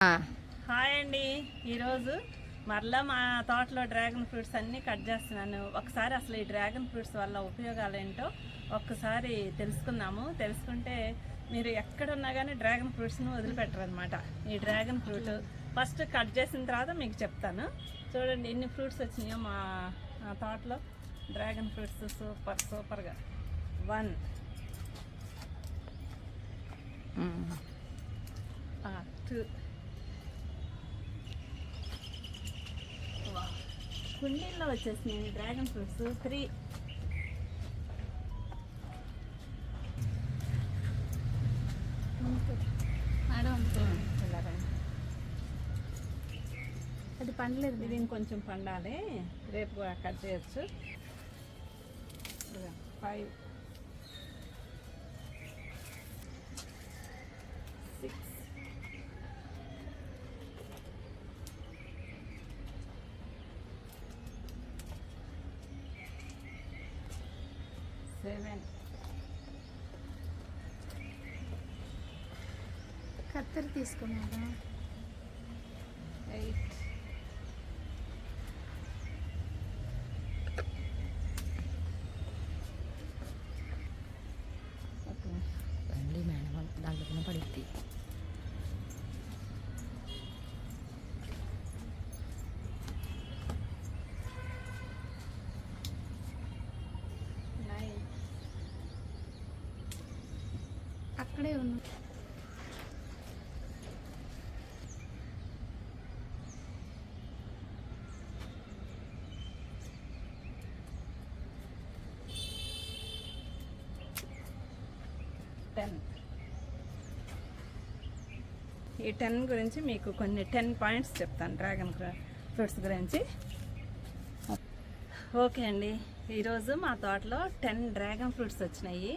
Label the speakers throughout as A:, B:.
A: Hi అండి. ఈరోజు మరలా మా తోటలో డ్రాగన్ ఫ్రూట్స్ అన్నీ కట్ చేస్తున్నాను. ఒకసారి అసలు ఈ డ్రాగన్ ఫ్రూట్స్ వల్ల ఉపయోగాలు ఏంటో ఒక్కసారి తెలుసుకుంటే మీరు ఎక్కడున్నా కానీ డ్రాగన్ ఫ్రూట్స్ను వదిలిపెట్టరు అనమాట. ఈ డ్రాగన్ ఫ్రూట్ ఫస్ట్ కట్ చేసిన తర్వాత మీకు చెప్తాను. చూడండి ఎన్ని ఫ్రూట్స్ వచ్చినాయో మా తోటలో. డ్రాగన్ ఫ్రూట్స్ సూపర్గా 1 2 కుండీల్లో వచ్చేసినాయి డ్రాగన్ ఫ్రూట్స్ 3
B: అది పండలేదు.
A: ఇది ఇంకొంచెం పండాలి, రేపు కట్ చేయొచ్చు. 5 6 7
B: కత్తెర తీసుకున్నారా?
A: 8
C: రండి మేడం, దాంట్లో పడిద్ది.
A: 9
B: అక్కడే ఉన్నా.
A: 10. ఈ 10 గురించి మీకు కొన్ని 10 పాయింట్స్ చెప్తాను డ్రాగన్ ఫ్రూట్స్ గురించి. ఓకే అండి, ఈరోజు మా తోటలో 10 డ్రాగన్ ఫ్రూట్స్ వచ్చినాయి.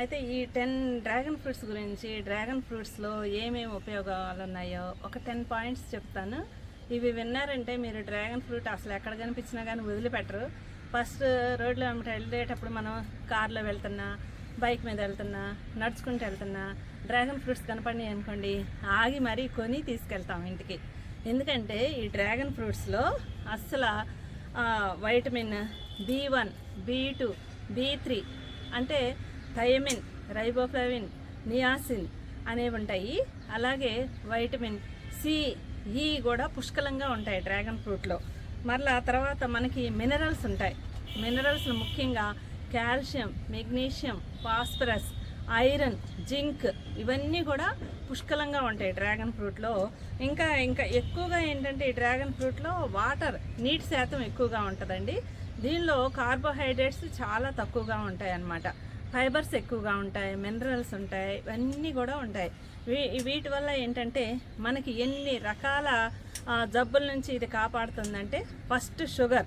A: అయితే ఈ 10 డ్రాగన్ ఫ్రూట్స్ గురించి, డ్రాగన్ ఫ్రూట్స్లో ఏమేమి ఉపయోగాలు ఉన్నాయో ఒక 10 పాయింట్స్ చెప్తాను. ఇవి విన్నారంటే మీరు డ్రాగన్ ఫ్రూట్ అసలు ఎక్కడ కనిపించినా కానీ వదిలిపెట్టరు. ఫస్ట్ రోడ్లో వెంబడి వెళ్ళేటప్పుడు మనం కార్లో వెళ్తున్నా, బైక్ మీద వెళ్తున్నా, నడుచుకుంటూ వెళ్తున్నా డ్రాగన్ ఫ్రూట్స్ కనపడినాయి అనుకోండి, ఆగి మరీ కొని తీసుకెళ్తాం ఇంటికి. ఎందుకంటే ఈ డ్రాగన్ ఫ్రూట్స్లో అస్సలు వైటమిన్ B1, B2, B3 అంటే థైమిన్, రైబోఫ్లావిన్, నియాసిన్ అనేవి ఉంటాయి. అలాగే వైటమిన్ C, E కూడా పుష్కలంగా ఉంటాయి డ్రాగన్ ఫ్రూట్లో. మరలా తర్వాత మనకి మినరల్స్ ఉంటాయి. మినరల్స్ ముఖ్యంగా calcium, magnesium, phosphorus, iron, zinc ఇవన్నీ కూడా పుష్కలంగా ఉంటాయి డ్రాగన్ ఫ్రూట్లో. ఇంకా ఎక్కువగా ఏంటంటే ఈ డ్రాగన్ ఫ్రూట్లో నీటి శాతం ఎక్కువగా ఉంటుందండి. దీనిలో కార్బోహైడ్రేట్స్ చాలా తక్కువగా ఉంటాయి అన్నమాట. ఫైబర్స్ ఎక్కువగా ఉంటాయి, మినరల్స్ ఉంటాయి, ఇవన్నీ కూడా ఉంటాయి. వీటి వల్ల ఏంటంటే మనకి ఎన్ని రకాల జబ్బుల నుంచి ఇది కాపాడుతుందంటే, ఫస్ట్ షుగర్.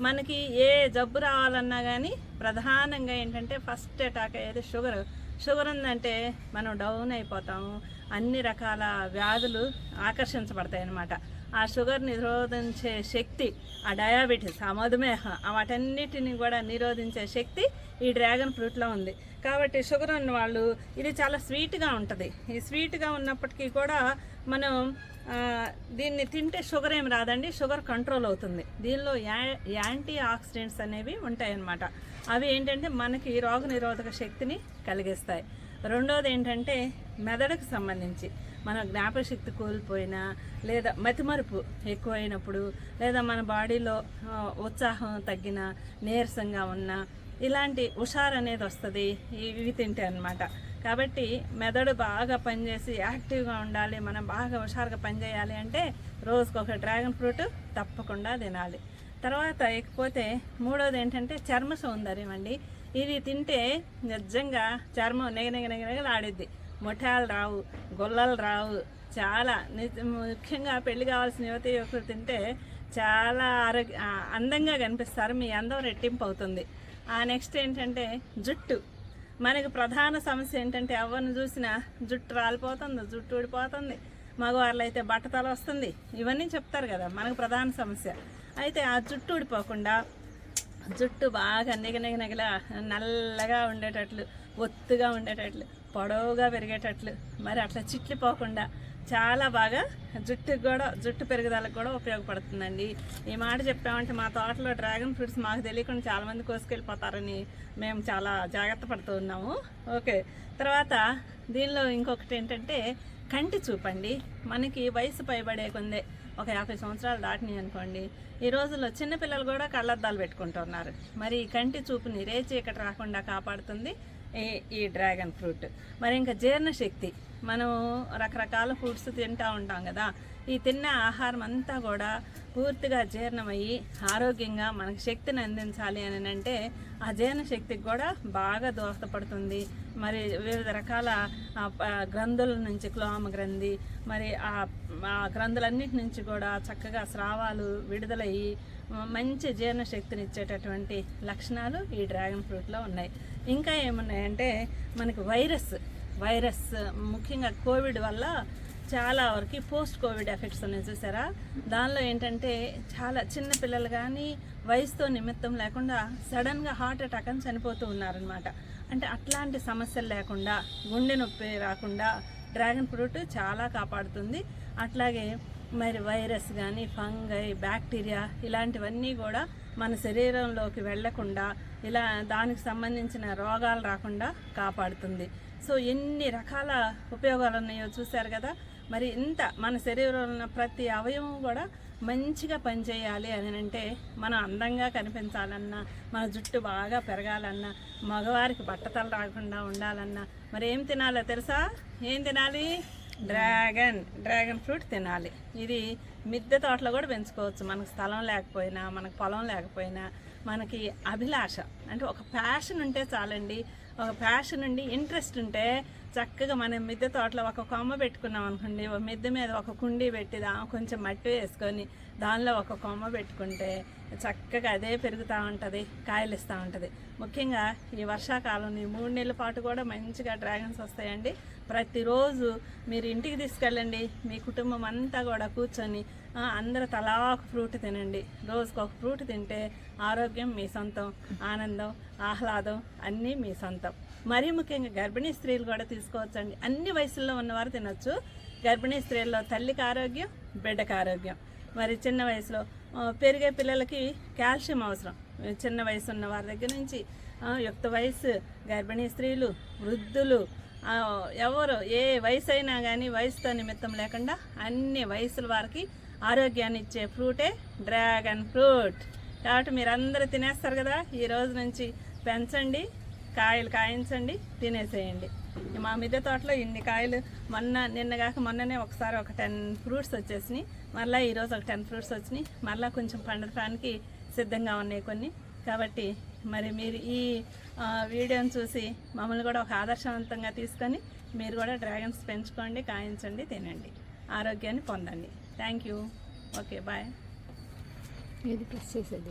A: మనకి ఏ జబ్బు రావాలన్నా కానీ ప్రధానంగా ఏంటంటే ఫస్ట్ అటాక్ అయ్యేది షుగర్ ఉందంటే మనం డౌన్ అయిపోతాము. అన్ని రకాల వ్యాధులు ఆకర్షించబడతాయి అన్నమాట. ఆ షుగర్ నిరోధించే శక్తి, ఆ డయాబెటీస్, ఆ మధుమేహం, వాటన్నిటిని కూడా నిరోధించే శక్తి ఈ డ్రాగన్ ఫ్రూట్లో ఉంది. కాబట్టి షుగర్ ఉన్న వాళ్ళు ఇది చాలా స్వీట్గా ఉంటుంది. ఈ స్వీట్గా ఉన్నప్పటికీ కూడా మనం దీన్ని తింటే షుగర్ ఏమి రాదండి, షుగర్ కంట్రోల్ అవుతుంది. దీనిలో యాంటీ ఆక్సిడెంట్స్ అనేవి ఉంటాయన్నమాట. అవి ఏంటంటే మనకి రోగనిరోధక శక్తిని కలిగిస్తాయి. రెండోది ఏంటంటే మెదడుకు సంబంధించి మన జ్ఞాపకశక్తి కోల్పోయినా, లేదా మతిమరుపు ఎక్కువైనప్పుడు, లేదా మన బాడీలో ఉత్సాహం తగ్గిన, నీరసంగా ఉన్నా ఇలాంటి హుషారు అనేది వస్తుంది ఇవి తింటే అన్నమాట. కాబట్టి మెదడు బాగా పనిచేసి యాక్టివ్గా ఉండాలి, మనం బాగా హుషారుగా పనిచేయాలి అంటే రోజుకొక డ్రాగన్ ఫ్రూట్ తప్పకుండా తినాలి. తర్వాత ఇకపోతే మూడోది ఏంటంటే చర్మ సౌందర్యం అండి. ఇది తింటే నిజంగా చర్మం నెగనెగనెగనెగలు ఆడిద్ది, మొఠాలు రావు, గొల్లలు రావు. చాలా ముఖ్యంగా పెళ్లి కావాల్సిన యువకులు తింటే చాలా అందంగా కనిపిస్తారు, మీ అందం రెట్టింపు అవుతుంది. నెక్స్ట్ ఏంటంటే జుట్టు. మనకు ప్రధాన సమస్య ఏంటంటే ఎవరిని చూసినా జుట్టు రాలిపోతుంది, జుట్టు ఊడిపోతుంది, మగవాళ్ళు అయితే బట్టతల వస్తుంది, ఇవన్నీ చెప్తారు కదా మనకు ప్రధాన సమస్య. అయితే ఆ జుట్టు ఊడిపోకుండా జుట్టు బాగా నిగనిగ నల్లగా ఉండేటట్లు, ఒత్తుగా ఉండేటట్లు, పొడవుగా పెరిగేటట్లు, మరి అట్లా చిట్లిపోకుండా చాలా బాగా జుట్టు పెరుగుదలకు కూడా ఉపయోగపడుతుందండి. ఈ మాట చెప్పామంటే మా తోటలో డ్రాగన్ ఫ్రూట్స్ మాకు తెలియకుండా చాలామంది కోసుకెళ్ళిపోతారని మేము చాలా జాగ్రత్త పడుతూ ఉన్నాము. ఓకే, తర్వాత దీనిలో ఇంకొకటి ఏంటంటే కంటి చూపండి. మనకి వయసు పైబడే కొందే ఒక 50 సంవత్సరాలు దాటినాయి అనుకోండి, ఈ రోజుల్లో చిన్నపిల్లలు కూడా కళ్ళద్దాలు పెట్టుకుంటున్నారు. మరి ఈ కంటి చూపుని రేచీకటి రాకుండా కాపాడుతుంది ఈ డ్రాగన్ ఫ్రూట్. మరి ఇంకా జీర్ణశక్తి, మనం రకరకాల ఫ్రూట్స్ తింటూ ఉంటాం కదా, ఈ తిన్న ఆహారం అంతా కూడా పూర్తిగా జీర్ణమయ్యి ఆరోగ్యంగా మనకు శక్తిని అందించాలి అని అంటే ఆ జీర్ణశక్తికి కూడా బాగా దోహదపడుతుంది. మరి వివిధ రకాల గ్రంథుల నుంచి క్లోమ గ్రంథి, మరి ఆ గ్రంథులన్నిటి నుంచి కూడా చక్కగా స్రావాలు విడుదలయ్యి మంచి జీర్ణశక్తిని ఇచ్చేటటువంటి లక్షణాలు ఈ డ్రాగన్ ఫ్రూట్లో ఉన్నాయి. ఇంకా ఏమున్నాయంటే మనకి వైరస్ ముఖ్యంగా కోవిడ్ వల్ల చాలా వరకు పోస్ట్ కోవిడ్ ఎఫెక్ట్స్ ఉన్నాయి చూసారా. దానిలో ఏంటంటే చాలా చిన్న పిల్లలు కానీ వయసుతో నిమిత్తం లేకుండా సడన్గా హార్ట్ అటాక్ అని చనిపోతూ ఉన్నారనమాట. అంటే అట్లాంటి సమస్యలు లేకుండా, గుండె నొప్పి రాకుండా డ్రాగన్ ఫ్రూట్ చాలా కాపాడుతుంది. అట్లాగే మరి వైరస్ కానీ ఫంగై, బ్యాక్టీరియా ఇలాంటివన్నీ కూడా మన శరీరంలోకి వెళ్లకుండా ఇలా దానికి సంబంధించిన రోగాలు రాకుండా కాపాడుతుంది. సో ఎన్ని రకాల ఉపయోగాలు ఉన్నాయో చూశారు కదా. మరి ఇంత మన శరీరంలో ఉన్న ప్రతి అవయవం కూడా మంచిగా పనిచేయాలి అని అంటే, మనం అందంగా కనిపించాలన్నా, మన జుట్టు బాగా పెరగాలన్నా, మగవారికి బట్టతలు రాకుండా ఉండాలన్నా మరి ఏం తినాలో తెలుసా? ఏం తినాలి? డ్రాగన్ ఫ్రూట్ తినాలి. ఇది మిద్దె తోటలో కూడా పెంచుకోవచ్చు. మనకు స్థలం లేకపోయినా, మనకు పొలం లేకపోయినా, మనకి అభిలాష అంటే ఒక ప్యాషన్ ఉంటే చాలండి. ఒక ప్యాషన్ ఉండి ఇంట్రెస్ట్ ఉంటే చక్కగా మనం మిద్దె తోటలో ఒక కొమ్మ పెట్టుకున్నాం అనుకోండి, ఒక మిద్దె మీద ఒక కుండీ పెట్టి కొంచెం మట్టి వేసుకొని దానిలో ఒక కొమ్మ పెట్టుకుంటే చక్కగా అదే పెరుగుతూ ఉంటుంది, కాయలు ఇస్తూ ఉంటుంది. ముఖ్యంగా ఈ వర్షాకాలం ఈ 3 నెలల పాటు కూడా మంచిగా డ్రాగన్స్ వస్తాయండి. ప్రతిరోజు మీరు ఇంటికి తీసుకెళ్ళండి, మీ కుటుంబం అంతా కూడా కూర్చొని అందరూ తలా ఒక ఫ్రూట్ తినండి. రోజుకు ఒక ఫ్రూట్ తింటే ఆరోగ్యం మీ సొంతం, ఆనందం, ఆహ్లాదం అన్నీ మీ సొంతం. మరీ ముఖ్యంగా గర్భిణీ స్త్రీలు కూడా తీసుకోవచ్చండి. అన్ని వయసుల్లో ఉన్నవారు తినొచ్చు. గర్భిణీ స్త్రీల్లో తల్లికి ఆరోగ్యం, బిడ్డకి ఆరోగ్యం. మరి చిన్న వయసులో పెరిగే పిల్లలకి కాల్షియం అవసరం. చిన్న వయసు ఉన్న వారి దగ్గర నుంచి యుక్త వయసు, గర్భిణీ స్త్రీలు, వృద్ధులు, ఎవరు ఏ వయసు అయినా కానీ వయసుతో నిమిత్తం లేకుండా అన్ని వయసుల వారికి ఆరోగ్యాన్ని ఇచ్చే ఫ్రూటే డ్రాగన్ ఫ్రూట్. కాబట్టి మీరు అందరూ తినేస్తారు కదా, ఈ రోజు నుంచి పెంచండి, కాయలు కాయించండి, తినేసేయండి. మా మిద్దె తోటలో ఇన్ని కాయలు మొన్ననే ఒకసారి ఒక 10 ఫ్రూట్స్ వచ్చేసినాయి. మళ్ళీ ఈరోజు ఒక 10 ఫ్రూట్స్ వచ్చినాయి. మళ్ళీ కొంచెం పండటానికి సిద్ధంగా ఉన్నాయి కొన్ని. కాబట్టి మరి మీరు ఈ వీడియోని చూసి మమ్మల్ని కూడా ఒక ఆదర్శవంతంగా తీసుకొని మీరు కూడా డ్రాగన్స్ పెంచుకోండి, కాయించండి, తినండి, ఆరోగ్యాన్ని పొందండి. Thank you. Okay, bye.
C: ఇది ప్రెస్ చేసేది.